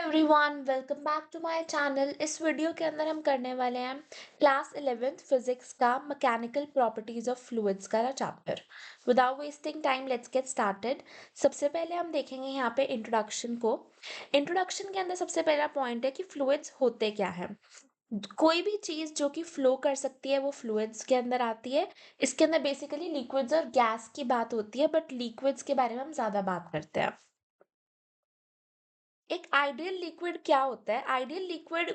Everyone, welcome back to my channel. इस video के अंदर हम करने वाले हैं क्लास 11th फिजिक्स का मैकेनिकल प्रॉपर्टीज ऑफ फ्लूइड्स का chapter. Without wasting time let's get started. सबसे पहले हम देखेंगे यहाँ पे इंट्रोडक्शन को। इंट्रोडक्शन के अंदर सबसे पहला पॉइंट है कि फ्लूइड्स होते क्या है। कोई भी चीज जो कि फ्लो कर सकती है वो फ्लूइड्स के अंदर आती है। इसके अंदर बेसिकली लिक्विड्स और गैस की बात होती है, बट लिक्विड्स के बारे में हम ज्यादा बात करते हैं। एक आइडियल लिक्विड क्या होता है? आइडियल लिक्विड,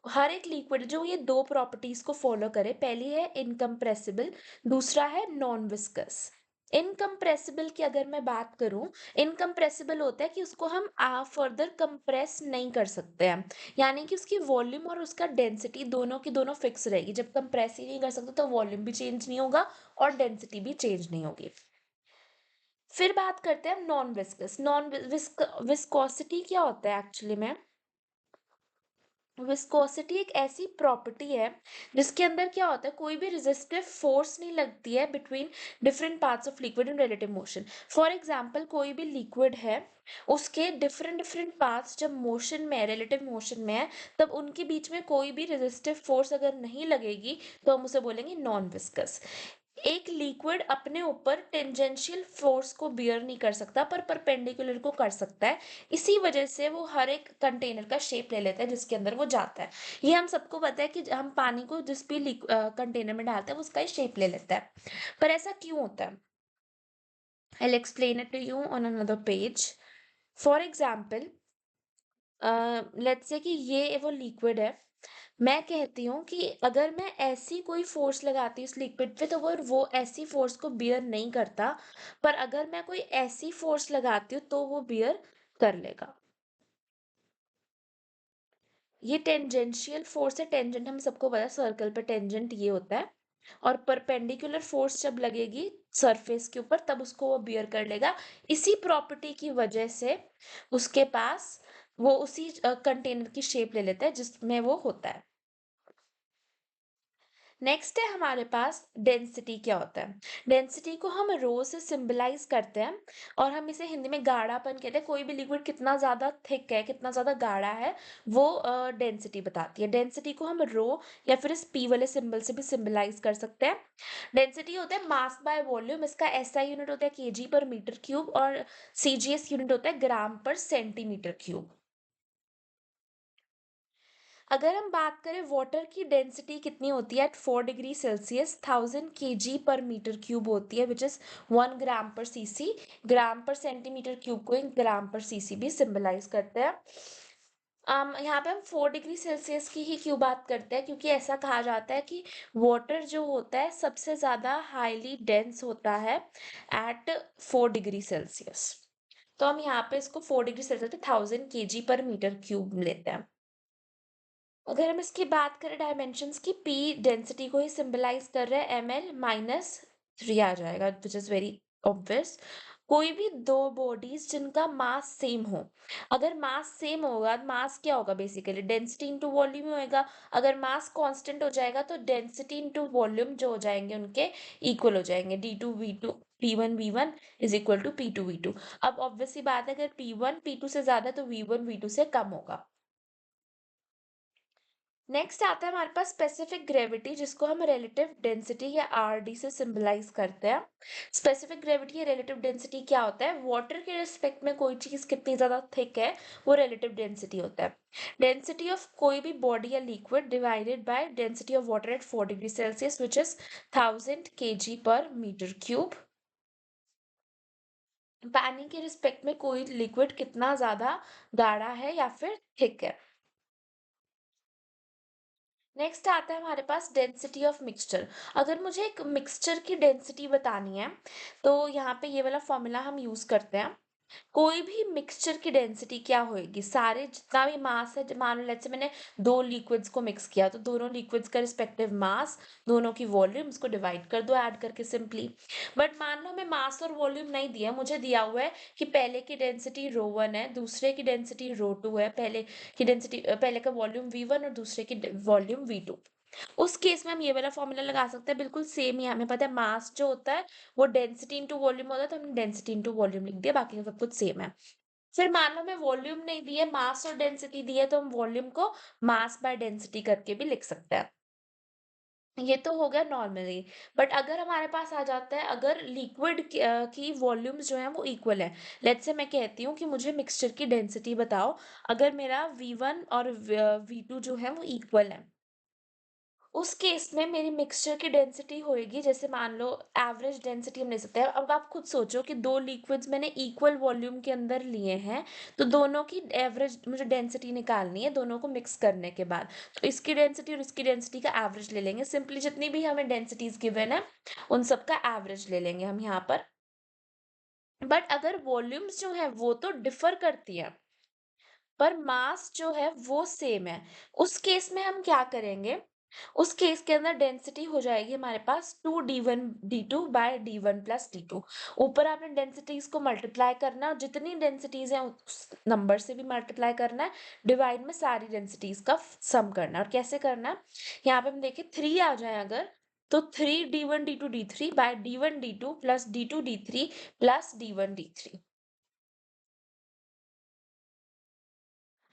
हर एक लिक्विड जो ये दो प्रॉपर्टीज को फॉलो करे। पहली है इनकम्प्रेसिबल, दूसरा है नॉन विस्कस। इनकम्प्रेसिबल की अगर मैं बात करूं, इनकम्प्रेसिबल होता है कि उसको हम फर्दर कंप्रेस नहीं कर सकते हैं, यानी कि उसकी वॉल्यूम और उसका डेंसिटी दोनों की दोनों फिक्स रहेगी। जब कंप्रेस ही नहीं कर सकते तो वॉल्यूम भी चेंज नहीं होगा और डेंसिटी भी चेंज नहीं होगी। फिर बात करते हैं नॉन विस्कस। विस्कोसिटी क्या होता है एक्चुअली में? विस्कोसिटी एक ऐसी प्रॉपर्टी है जिसके अंदर क्या होता है, कोई भी रेजिस्टिव फोर्स नहीं लगती है between different parts of liquid in relative motion. For example, कोई भी लिक्विड है, उसके डिफरेंट डिफरेंट पार्ट्स जब मोशन में है, रिलेटिव मोशन में है, तब उनके बीच में कोई भी रेजिस्टिव फोर्स अगर नहीं लगेगी तो हम उसे बोलेंगे नॉन विस्कस। एक लिक्विड अपने ऊपर टेंजेंशियल फोर्स को बियर नहीं कर सकता पर परपेंडिकुलर को कर सकता है। इसी वजह से वो हर एक कंटेनर का शेप ले लेता है जिसके अंदर वो जाता है। ये हम सबको पता है कि हम पानी को जिस भी कंटेनर में डालते हैं वो उसका ही शेप ले लेता है। पर ऐसा क्यों होता है? I'll explain it to you on another page. For example, let's say कि ये वो लिक्विड है। मैं कहती हूँ कि अगर मैं ऐसी कोई फोर्स लगाती हूँ इस लिक्विड पे तो वो ऐसी फोर्स को बियर नहीं करता, पर अगर मैं कोई ऐसी फोर्स लगाती हूँ तो वो बियर कर लेगा। ये टेंजेंशियल फोर्स है। टेंजेंट हम सबको पता है, सर्कल पे टेंजेंट ये होता है। और परपेंडिकुलर फोर्स जब लगेगी सरफेस के ऊपर तब उसको वो बियर कर लेगा। इसी प्रॉपर्टी की वजह से उसके पास वो उसी कंटेनर की शेप ले लेता है जिसमें वो होता है। नेक्स्ट है हमारे पास डेंसिटी। क्या होता है? डेंसिटी को हम रो से सिंबलाइज करते हैं और हम इसे हिंदी में गाढ़ापन कहते हैं। कोई भी लिक्विड कितना ज़्यादा थिक है, कितना ज़्यादा गाढ़ा है, वो डेंसिटी बताती है। डेंसिटी को हम रो या फिर इस पी वाले सिंबल से भी सिंबलाइज कर सकते हैं। डेंसिटी होता है मास बाय वॉल्यूम। इसका एसआई यूनिट होता है केजी पर मीटर क्यूब और सीजीएस यूनिट होता है ग्राम पर सेंटीमीटर क्यूब। अगर हम बात करें वाटर की डेंसिटी कितनी होती है एट 4 डिग्री सेल्सियस, 1000 kg/मीटर क्यूब होती है, विच इज 1 ग्राम पर सीसी। ग्राम पर सेंटीमीटर क्यूब को ग्राम पर सीसी भी सिंबलाइज करते हैं। यहाँ पे हम 4 डिग्री सेल्सियस की ही क्यों बात करते हैं, क्योंकि ऐसा कहा जाता है कि वाटर जो होता है सबसे ज़्यादा हाईली डेंस होता है एट 4 डिग्री सेल्सियस। तो हम यहाँ पे इसको 4 डिग्री सेल्सियस पे 1000 kg/मीटर क्यूब लेते हैं। अगर हम इसकी बात करें डायमेंशंस की, पी डेंसिटी को ही सिंबलाइज कर रहा है, ml-3 आ जाएगा, विच इज वेरी ऑब्वियस। कोई भी दो बॉडीज जिनका मास सेम हो, अगर मास सेम होगा, मास क्या होगा? बेसिकली डेंसिटी इंटू वॉल्यूम होएगा। अगर मास कांस्टेंट हो जाएगा तो डेंसिटी इंटू वॉल्यूम जो हो जाएंगे उनके इक्वल हो जाएंगे। d2v2 p1v1 is equal to p2v2। अब ऑब्वियस सी बात है, अगर p1 p2 से ज्यादा तो v1 v2 से कम होगा। नेक्स्ट आता है हमारे पास स्पेसिफिक ग्रेविटी, जिसको हम रिलेटिव डेंसिटी या आरडी से सिंबलाइज करते हैं। स्पेसिफिक ग्रेविटी या रिलेटिव डेंसिटी क्या होता है? वाटर के रिस्पेक्ट में कोई चीज कितनी ज्यादा थिक है वो रिलेटिव डेंसिटी होता है। डेंसिटी ऑफ कोई भी बॉडी या liquid divided by density of water at 4 degree Celsius, which is 1000 kg/मीटर क्यूब। पानी के रिस्पेक्ट में कोई लिक्विड कितना ज्यादा गाढ़ा है या फिर थिक है। नेक्स्ट आता है हमारे पास डेंसिटी ऑफ मिक्सचर। अगर मुझे एक मिक्सचर की डेंसिटी बतानी है तो यहाँ पे ये वाला फॉर्मूला हम यूज करते हैं। कोई भी मिक्सचर की डेंसिटी क्या होएगी, सारे जितना भी मास है, मान लो लेट्स से मैंने दो लिक्विड्स को मिक्स किया तो दोनों लिक्विड्स का रिस्पेक्टिव मास, दोनों की वॉल्यूम, इसको डिवाइड कर दो ऐड करके सिंपली। बट मान लो हमें मास और वॉल्यूम नहीं दिया, मुझे दिया हुआ है कि पहले की डेंसिटी रो 1 है, दूसरे की डेंसिटी रो 2 है। पहले की डेंसिटी, पहले का वॉल्यूम v1 और दूसरे की वॉल्यूम v2। उस केस में हम ये वाला फॉर्मूला लगा सकते हैं, बिल्कुल सेम ही। हमें पता है मास जो होता है वो डेंसिटी इंटू वॉल्यूम होता है, तो हमने डेंसिटी इंटू वॉल्यूम लिख दिया, बाकी का सब कुछ सेम है। फिर मान लो हमें वॉल्यूम नहीं दी है, मास और डेंसिटी दी है, तो हम वॉल्यूम को मास बाय डेंसिटी करके भी लिख सकते हैं। ये तो हो गया नॉर्मली। बट अगर हमारे पास आ जाता है, अगर लिक्विड की वॉल्यूम्स जो हैं वो इक्वल है। लेट्स से मैं कहती हूँ कि मुझे मिक्सचर की डेंसिटी बताओ, अगर मेरा V1 और V2 जो है वो इक्वल है, उस केस में मेरी मिक्सचर की डेंसिटी होएगी, जैसे मान लो एवरेज डेंसिटी हम ले सकते हैं। अब आप खुद सोचो कि दो लिक्विड्स मैंने इक्वल वॉल्यूम के अंदर लिए हैं, तो दोनों की एवरेज मुझे डेंसिटी निकालनी है दोनों को मिक्स करने के बाद। तो इसकी डेंसिटी और इसकी डेंसिटी का एवरेज ले लेंगे, सिंपली जितनी भी हमें डेंसिटीज गिवन है उन सबका एवरेज ले लेंगे हम यहाँ पर। बट अगर वॉल्यूम्स जो है वो तो डिफर करती है, पर मास जो है वो सेम है, उस केस में हम क्या करेंगे, उस केस के अंदर डेंसिटी हो जाएगी हमारे पास 2d1d2 bye d1 plus d2। ऊपर आपने डेंसिटीज को मल्टीप्लाई करना है और जितनी डेंसिटीज हैं उस नंबर से भी मल्टीप्लाई करना है, डिवाइड में सारी डेंसिटीज का सम करना है। और कैसे करना है, यहाँ पे हम देखें 3 आ जाए अगर, तो 3d1d2d3 bye d1d2 plus d2d3 plus d1d3।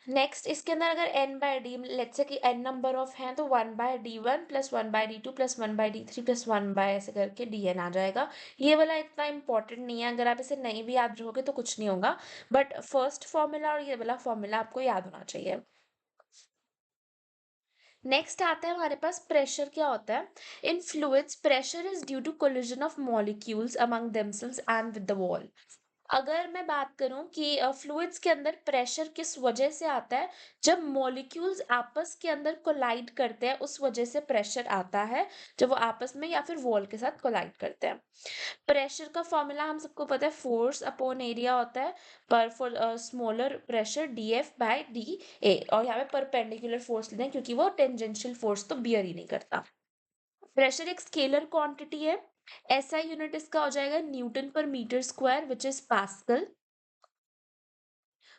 Next इसके अंदर अगर n bye D, let's say कि n नंबर ऑफ हैं, तो 1/d1 plus 1/d2 plus 1/d3 plus 1 bye ऐसे करके dn आ जाएगा। ये वाला इतना इंपॉर्टेंट नहीं है, अगर आप इसे नहीं भी याद रखोगे तो कुछ नहीं होगा, बट फर्स्ट फॉर्मूला और ये वाला फॉर्मूला आपको याद होना चाहिए। नेक्स्ट आता है हमारे पास प्रेशर। क्या होता है, in fluids pressure is due to collision of molecules among themselves and with the wall. अगर मैं बात करूं कि फ्लूइड्स के अंदर प्रेशर किस वजह से आता है, जब मॉलिक्यूल्स आपस के अंदर कोलाइड करते हैं उस वजह से प्रेशर आता है, जब वो आपस में या फिर वॉल के साथ कोलाइड करते हैं। प्रेशर का फॉर्मूला हम सबको पता है, फोर्स अपॉन एरिया होता है, पर for smaller pressure dF by dA। और यहाँ पे परपेंडिकुलर फोर्स लेते हैं क्योंकि वो टेंजेंशियल फोर्स तो बियर ही नहीं करता। प्रेशर एक स्केलर क्वांटिटी है। SI यूनिट इसका हो जाएगा newton per metre square which is pascal.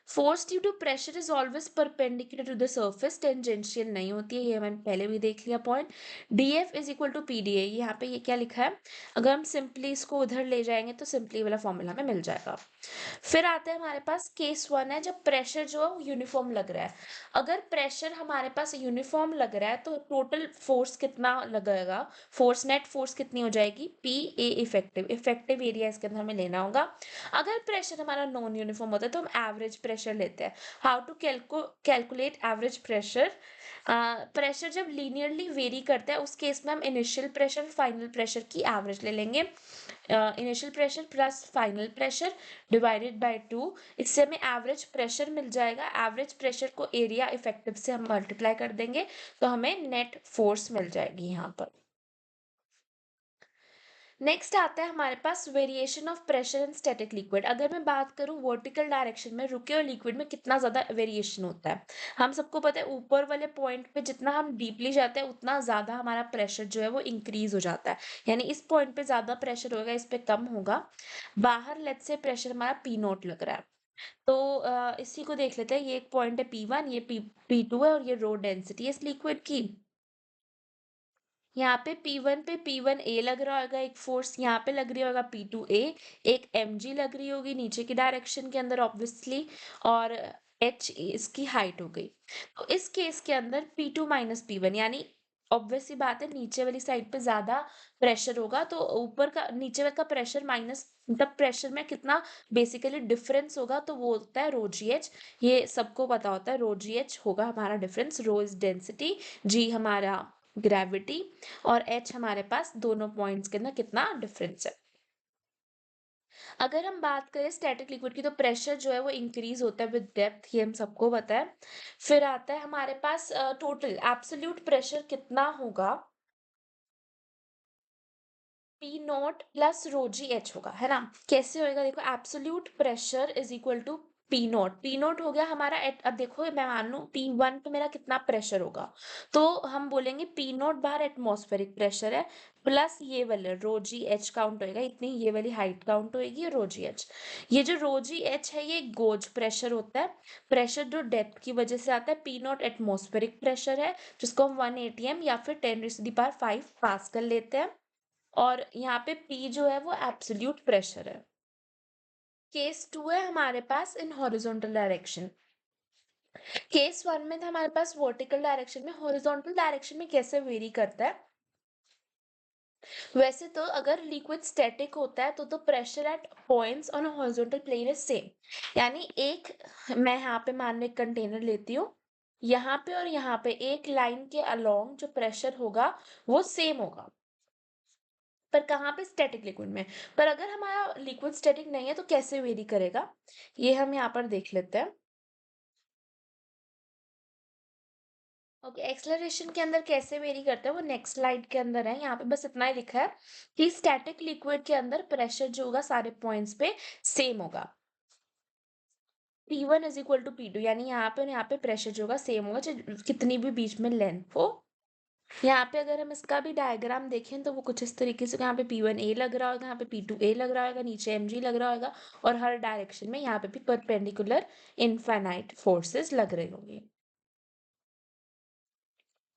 Force due to pressure is always perpendicular to the surface, tangential नहीं होती है, ये मैंने पहले भी देख लिया point. DF is equal to PdA, यहाँ पे ये क्या लिखा है, अगर हम सिंपली इसको उधर ले जाएंगे तो सिंपली वाला फॉर्मूला हमें मिल जाएगा। फिर आते हैं हमारे पास केस 1 है, जब प्रेशर जो है वो यूनिफॉर्म लग रहा है। अगर प्रेशर हमारे पास यूनिफॉर्म लग रहा है तो टोटल फोर्स कितना लगेगा, फोर्स नेट फोर्स कितनी हो जाएगी, P A effective, effective area इसके अंदर हमें लेना होगा। अगर प्रेशर हमारा नॉन यूनिफॉर्म होता है तो हम एवरेज प्रेशर लेते हैं। How to calculate average pressure, pressure जब लीनियरली वेरी करता है उस केस में हम इनिशियल प्रेशर फाइनल प्रेशर की एवरेज ले लेंगे। Initial pressure plus final pressure divided by 2, इससे हमें एवरेज प्रेशर मिल जाएगा। एवरेज प्रेशर को एरिया इफेक्टिव से हम मल्टीप्लाई कर देंगे तो हमें नेट फोर्स मिल जाएगी यहाँ पर। नेक्स्ट आता है हमारे पास variation of pressure in static liquid. अगर मैं बात करूं वर्टिकल डायरेक्शन में रुके हुए लिक्विड में कितना ज़्यादा वेरिएशन होता है, हम सबको पता है ऊपर वाले पॉइंट पे जितना हम डीपली जाते हैं उतना ज़्यादा हमारा प्रेशर जो है वो इंक्रीज हो जाता है, यानी इस पॉइंट पे ज़्यादा प्रेशर होगा, इस पे कम होगा। बाहर लेट्स से प्रेशर हमारा P0 लग रहा है, तो इसी को देख लेते हैं, ये एक पॉइंट है P1, ये P2 है और ये रो डेंसिटी है इस लिक्विड की। यहाँ पे P1 पे P1A लग रहा होगा एक फोर्स, यहाँ पे लग रही होगा P2A, एक mg लग रही होगी नीचे की डायरेक्शन के अंदर ऑब्वियसली, और h इसकी हाइट हो गई। तो इस केस के अंदर P2 माइनस P1, यानी ऑब्वियस सी बात है नीचे वाली साइड पे ज्यादा प्रेशर होगा, तो ऊपर का नीचे का प्रेशर माइनस मतलब प्रेशर में कितना बेसिकली डिफरेंस होगा, तो वो होता है रो जी एच। ये सबको पता होता है, रो जी एच होगा हमारा डिफरेंस। रो इज डेंसिटी, जी हमारा ग्रेविटी, और h हमारे पास दोनों पॉइंट्स के अंदर कितना डिफरेंस है। अगर हम बात करें स्टैटिक लिक्विड की, तो प्रेशर जो है वो इंक्रीज होता है विद डेप्थ, ये हम सबको पता है। फिर आता है हमारे पास टोटल एब्सोल्यूट प्रेशर कितना होगा, P naught plus rho g h होगा, है ना। कैसे होएगा, देखो absolute pressure is equal to P naught हो गया हमारा अब देखो मैं मान लू P1 पे मेरा कितना प्रेशर होगा, तो हम बोलेंगे पी नोट बाहर एटमॉस्फेरिक प्रेशर है, प्लस ये वाले रो जी एच काउंट होएगा, इतनी ये वाली हाइट काउंट होएगी रो जी एच। ये जो रो जी एच है ये गोज प्रेशर होता है, प्रेशर जो डेप्थ की वजह से आता है। पी नोट एटमॉस्फेरिक प्रेशर है जिसको हम 1 atm या फिर 10⁵ पास्कल लेते हैं, और यहाँ पे P जो है वो एब्सोल्यूट प्रेशर है। केस 2 है हमारे पास इन हॉरिजॉन्टल डायरेक्शन। केस 1 में था हमारे पास वर्टिकल डायरेक्शन में, हॉरिजॉन्टल डायरेक्शन में कैसे वेरी करता है। वैसे तो अगर लिक्विड स्टैटिक होता है तो pressure at points on horizontal plane is same. यानी एक, मैं यहाँ पे मान लो कंटेनर लेती हूँ, यहाँ पे और यहाँ पे एक लाइन के अलोंग जो प्रेशर होगा वो सेम होगा, पर कहाँ पे, स्टैटिक लिक्विड में। पर अगर हमारा लिक्विड स्टैटिक नहीं है तो कैसे वेरी करेगा, ये हम यहाँ पर देख लेते हैं। ओके, एक्सेलरेशन के अंदर कैसे वेरी करते हैं वो नेक्स्ट स्लाइड के अंदर है। यहाँ पे बस इतना ही लिखा है कि स्टैटिक लिक्विड के अंदर प्रेशर जो होगा सारे पॉइंट्स पे सेम होगा। P1 is equal to P2, यानी यहाँ पे और यहाँ पे प्रेशर जो होगा सेम होगा, चाहे कितनी भी बीच में लेंथ हो। यहाँ पे अगर हम इसका भी डायग्राम देखें तो वो कुछ इस तरीके से, यहाँ पे P1A लग रहा होगा, यहाँ पे P2A लग रहा होगा, नीचे mg लग रहा होगा, और हर डायरेक्शन में यहाँ पे भी परपेंडिकुलर इनफाइनाइट फोर्सेस लग रहे होंगे।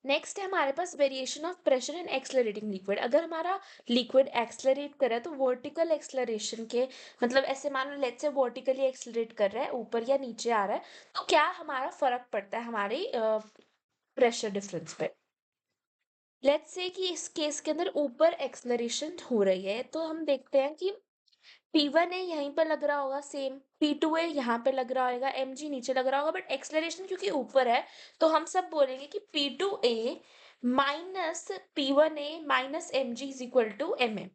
नेक्स्ट है हमारे पास variation of pressure in accelerating liquid. अगर हमारा लिक्विड एक्सलरेट कर रहा है तो वर्टिकल एक्सलरेशन के, मतलब ऐसे मान लो लेट्स से वर्टिकली एक्सलरेट कर रहा है, ऊपर या नीचे आ रहा है, तो क्या हमारा फर्क पड़ता है हमारी प्रेशर डिफरेंस पे। लेट्स से कि इस केस के अंदर ऊपर एक्सलरेशन हो रही है, तो हम देखते हैं कि P1 है यहीं पर लग रहा होगा सेम, P2 है यहाँ पे लग रहा होगा, mg नीचे लग रहा होगा, बट एक्सलरेशन क्योंकि ऊपर है तो हम सब बोलेंगे कि P2A minus P1A minus mg is equal to ma।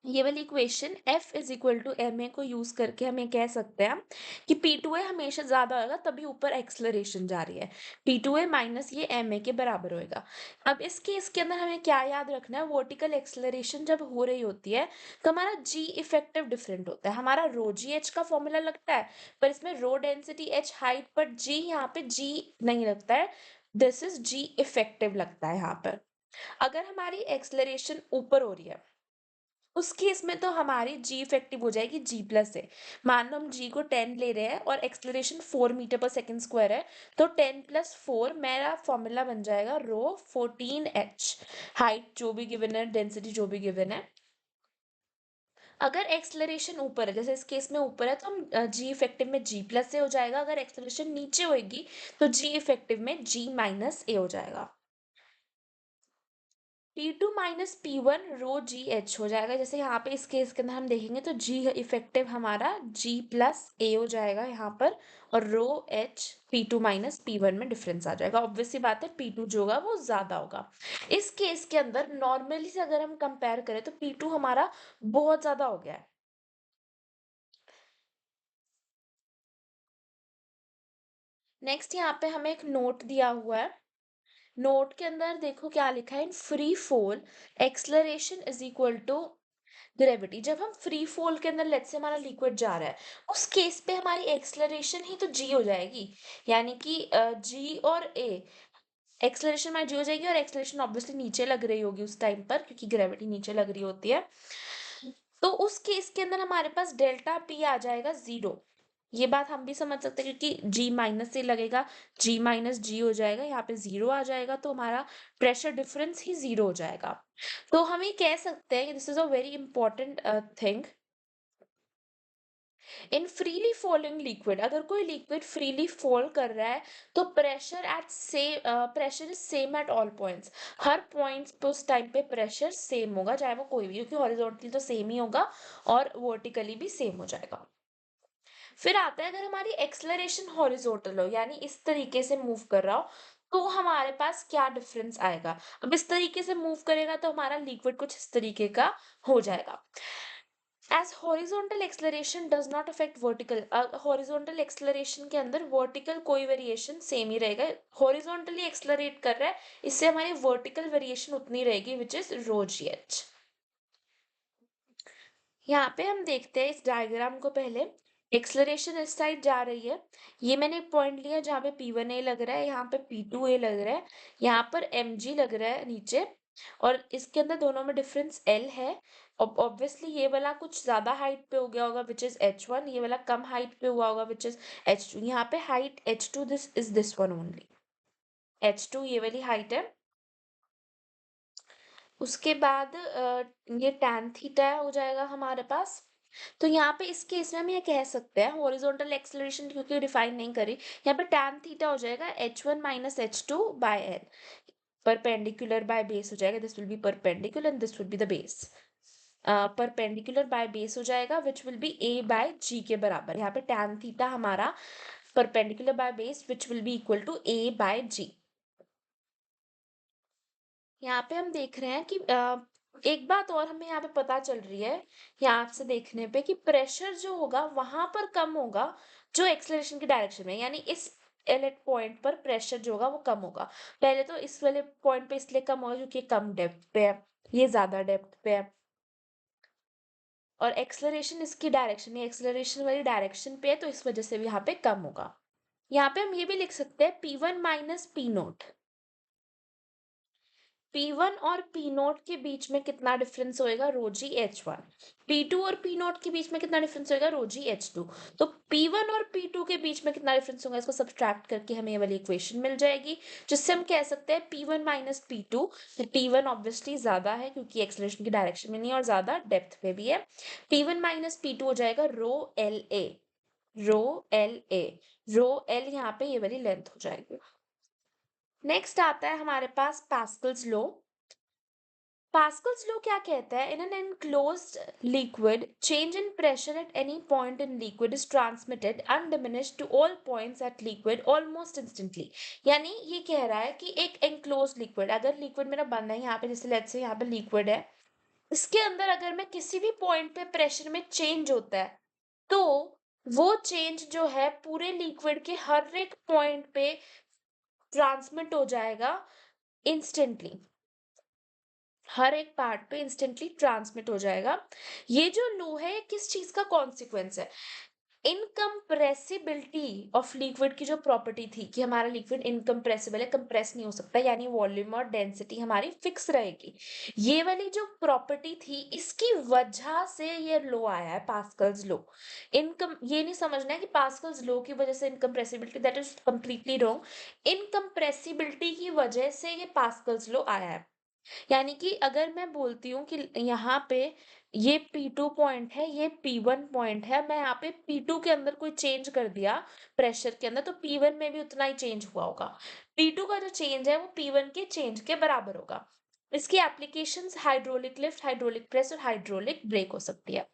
ये वाली equation F is equal to ma को यूज करके हम ये कह सकते हैं कि P2A हमेशा ज्यादा होगा, तभी ऊपर एक्सलरेशन जा रही है। P2A माइनस ये ma के बराबर होएगा। अब इस केस के अंदर हमें क्या याद रखना है, वर्टिकल एक्सलरेशन जब हो रही होती है तो हमारा g इफेक्टिव डिफरेंट होता है। हमारा रो जी एच का फॉर्मूला लगता है, पर इसमें रो डेंसिटी h हाइट पर g, यहाँ पे g नहीं लगता है, दिस इज g इफेक्टिव लगता है यहाँ पर। अगर हमारी एक्सलरेशन ऊपर हो रही है उस केस में तो हमारी जी इफेक्टिव हो जाएगी जी प्लस से। मान लो हम जी को 10 ले रहे हैं और एक्सलेरेशन 4 मीटर पर सेकंड स्क्वायर है, तो 10 प्लस 4 मेरा फॉर्मूला बन जाएगा रो 14h। हाइट जो भी गिवन है, डेंसिटी जो भी गिवन है, अगर एक्सलरेशन ऊपर है, जैसे इस केस में ऊपर है, तो हम जी इफेक्टिव में जी प्लस ए हो जाएगा। अगर एक्सलरेशन नीचे होगी तो जी इफेक्टिव में जी माइनस ए हो जाएगा। P2 माइनस P1 रो जी एच हो जाएगा। जैसे यहाँ पे इस केस के अंदर हम देखेंगे तो G इफेक्टिव हमारा G प्लस ए हो जाएगा यहाँ पर, और रो H P2 माइनस P1 में डिफरेंस आ जाएगा। ऑब्वियस सी बात है P2 जो होगा वो ज्यादा होगा। इस केस के अंदर नॉर्मली से अगर हम कंपेयर करें तो P2 हमारा बहुत ज्यादा हो गया है। नेक्स्ट यहाँ पे हमें एक नोट दिया हुआ है। नोट के अंदर देखो क्या लिखा है, in free fall acceleration is equal to gravity. जब हम फ्री फॉल के अंदर लेट्स से हमारा लिक्विड जा रहा है, उस केस पे हमारी एक्सलरेशन ही तो जी हो जाएगी, यानी कि जी और ए, एक्सलरेशन हमारी जी हो जाएगी और एक्सलरेशन ऑब्वियसली नीचे लग रही होगी उस टाइम पर, क्योंकि ग्रेविटी नीचे लग रही होती है। तो उस केस के अंदर हमारे पास डेल्टा पी आ जाएगा 0। ये बात हम भी समझ सकते हैं क्योंकि जी माइनस से लगेगा, जी माइनस जी हो जाएगा, यहाँ पे 0 आ जाएगा, तो हमारा प्रेशर डिफरेंस ही 0 हो जाएगा। तो हम ये कह सकते हैं कि this is a very important thing in freely falling liquid. अगर कोई लिक्विड फ्रीली फॉल कर रहा है तो pressure is same at all points. Her points पे उस टाइम पे प्रेशर सेम होगा, चाहे वो कोई भी, क्योंकि हॉरिजॉन्टली तो सेम ही होगा और वर्टिकली भी सेम हो जाएगा। फिर आता है अगर हमारी एक्सलरेशन हॉरिजॉन्टल हो, यानी इस तरीके से मूव कर रहा हो, तो हमारे पास क्या डिफरेंस आएगा। अब इस तरीके से मूव करेगा तो हमारा लिक्विड कुछ इस तरीके का हो जाएगा। As horizontal acceleration does not affect vertical, horizontal acceleration के अंदर vertical कोई variation same ही रहेगा। horizontally accelerate कर रहा है, इससे हमारी vertical variation उतनी रहेगी, which is rho gh। यहाँ पे हम देखते हैं इस डायग्राम को पहले। एक्सलरेशन इस साइड जा रही है, ये मैंने एक पॉइंट लिया जहाँ पे P1A लग रहा है, यहाँ पे P2A लग रहा है, यहाँ पर mg लग रहा है नीचे, और इसके अंदर दोनों में डिफरेंस L है। ऑब्वियसली ये वाला कुछ ज्यादा हाइट पे हो गया होगा विच इज H1, ये वाला कम हाइट पे हुआ होगा विच इज H2। यहाँ पे height H2 this is this one only, H2 ये वाली हाइट है। उसके बाद ये tan थीटा हो जाएगा हमारे पास, तो यहाँ पे इस केस में हम ये कह सकते हैं हॉरिजॉन्टल एक्सेलरेशन क्योंकि डिफाइन नहीं करी, यहाँ पे tan थीटा हो जाएगा h1 minus h2 by n, perpendicular by base हो जाएगा, this will be perpendicular and this will be the base, perpendicular by base हो जाएगा which will be a by g के बराबर। यहाँ पे tan थीटा हमारा perpendicular by base which will be equal to a by g। यहाँ पे हम देख रहे हैं कि एक बात और हमें यहाँ पे पता चल रही है यहाँ से देखने पे कि प्रेशर जो होगा वहां पर कम होगा जो एक्सेलरेशन की डायरेक्शन में, यानी इस एलेट पॉइंट पर प्रेशर जो होगा वो कम होगा। पहले तो इस वाले पॉइंट पे इसलिए कम होगा क्योंकि कम डेप्थ पे है, ये ज्यादा डेप्थ पे है, और एक्सेलरेशन इसकी डायरेक्शन में, एक्सेलरेशन वाली डायरेक्शन पे है तो इस वजह से भी यहाँ पे कम होगा। यहाँ पे हम ये भी लिख सकते हैं P1 minus P note. P1 और P नोट के बीच में कितना डिफरेंस होएगा, रो जी H1। P2 और P नोट के बीच में कितना डिफरेंस होएगा, रो जी H2। तो P1 और P2 के बीच में कितना डिफरेंस होगा, इसको सब्सट्रैक्ट करके हमें ये वाली इक्वेशन मिल जाएगी, जिससे हम कह सकते हैं P1 minus P2। P1 obviously ज्यादा है क्योंकि एक्सेलरेशन की डायरेक्शन में नहीं और ज्यादा डेप्थ पे भी है। P1 माइनस P2 हो जाएगा rho L A, rho L A, rho L यहाँ पे ये वाली लेंथ हो जाएगी। नेक्स्ट आता है हमारे पास पास्कल्स लॉ। Pascal's law क्या कहता है, in an enclosed liquid, change in pressure at any point in liquid is transmitted undiminished to all points at liquid almost instantly। यानी ये कह रहा है कि एक enclosed liquid, अगर liquid मेरा बंद है यहाँ पे, जैसे लेट्स से यहाँ पे liquid है, इसके अंदर अगर मैं किसी भी पॉइंट पे प्रेशर में चेंज होता है तो वो चेंज जो है पूरे लिक्विड के हर एक पॉइंट पे ट्रांसमिट हो जाएगा इंस्टेंटली, हर एक पार्ट पे इंस्टेंटली ट्रांसमिट हो जाएगा। ये जो लो है ये किस चीज का कॉन्सिक्वेंस है, इनकम्प्रेसिबिलिटी ऑफ लिक्विड की जो प्रॉपर्टी थी कि हमारा लिक्विड इनकम्प्रेसिबल है, कंप्रेस नहीं हो सकता, यानी वॉल्यूम और डेंसिटी हमारी फिक्स रहेगी। ये वाली जो प्रॉपर्टी थी इसकी वजह से ये लो आया है पास्कल्स लो। इनकम ये नहीं समझना है कि पास्कल्स लो की वजह से इनकम्प्रेसिबिलिटी, दैट इज कंप्लीटली रॉन्ग। इनकम्प्रेसिबिलिटी की वजह से ये पास्कल्स लो आया है। यानी कि अगर मैं बोलती हूँ कि यहाँ पे ये P2 पॉइंट है, ये P1 पॉइंट है, मैं यहाँ पे P2 के अंदर कोई चेंज कर दिया प्रेशर के अंदर तो P1 में भी उतना ही चेंज हुआ होगा। P2 का जो चेंज है वो P1 के चेंज के बराबर होगा। इसकी applications hydraulic lift, hydraulic press और हाइड्रोलिक ब्रेक हो सकती है।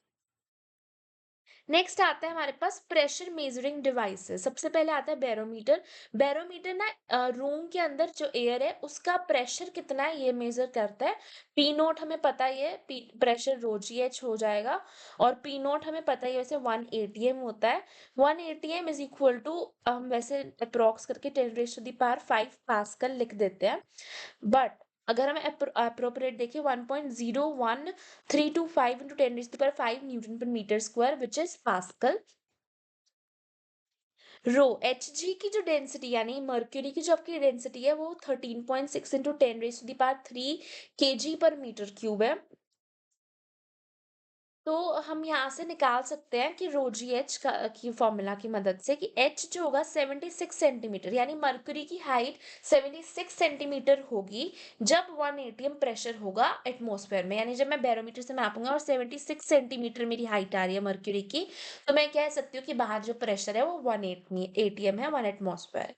नेक्स्ट आता है हमारे पास प्रेशर मेजरिंग डिवाइसेस। सबसे पहले आता है बैरोमीटर। बैरोमीटर ना रूम के अंदर जो एयर है उसका प्रेशर कितना है ये मेजर करता है। पी नोट हमें पता ही है, पी प्रेशर रो जी एच हो जाएगा, और पी नोट हमें पता ही है वैसे 1 atm होता है। 1 atm इज इक्वल टू हम वैसे अप्रोक्स करके 10⁵ पास्कल लिख देते हैं, बट अगर हम अप्रोप्रिएट देखें 1.01325 into 10⁵ newton per metre square which is pascal. Rho h g की जो डेंसिटी यानी मर्क्यूरी की जो आपकी डेंसिटी है वो 13.6 into 10⁻³ kg पर मीटर क्यूब है। तो हम यहाँ से निकाल सकते हैं कि रो जी एच की फॉर्मूला की मदद से कि एच जो होगा 76 सेंटीमीटर, यानी मर्क्यूरी की हाइट 76 सेंटीमीटर होगी जब 1 atm प्रेशर होगा एटमॉस्फेयर में। यानी जब मैं बैरोमीटर से मापूंगा और 76 सेंटीमीटर मेरी हाइट आ रही है मर्क्यूरी की, तो मैं कह सकती हूँ कि बाहर जो प्रेशर है वो 1 atm है, 1 atmosphere.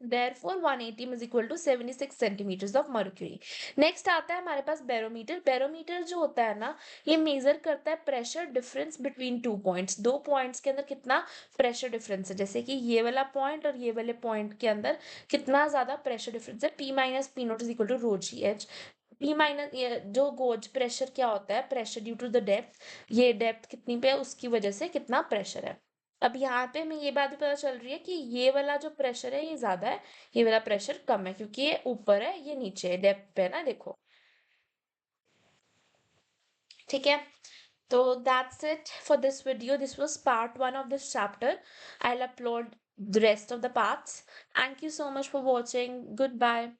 Therefore 1 atm is equal to 76 centimeters of mercury। Next आता है हमारे पास बैरोमीटर। बैरोमीटर जो होता है ना ये मेजर करता है pressure difference between two points, दो पॉइंट्स के अंदर कितना प्रेशर डिफरेंस है, जैसे कि ये वाला पॉइंट और ये वाले पॉइंट के अंदर कितना ज्यादा प्रेशर डिफरेंस है। P minus P naught is equal to rho g h. P minus जो गोज प्रेशर क्या होता है, pressure due to the depth, ये डेप्थ कितनी पे है उसकी वजह से कितना प्रेशर है। अब यहाँ पे हमें ये बात भी पता चल रही है कि ये वाला जो प्रेशर है ये ज्यादा है, ये वाला प्रेशर कम है क्योंकि ये ऊपर है ये नीचे है, डेप्थ पे है ना, देखो। ठीक है, तो that's it for this video, this was part 1 of this chapter. I will upload the rest of the parts. Thank you so much for watching. Goodbye.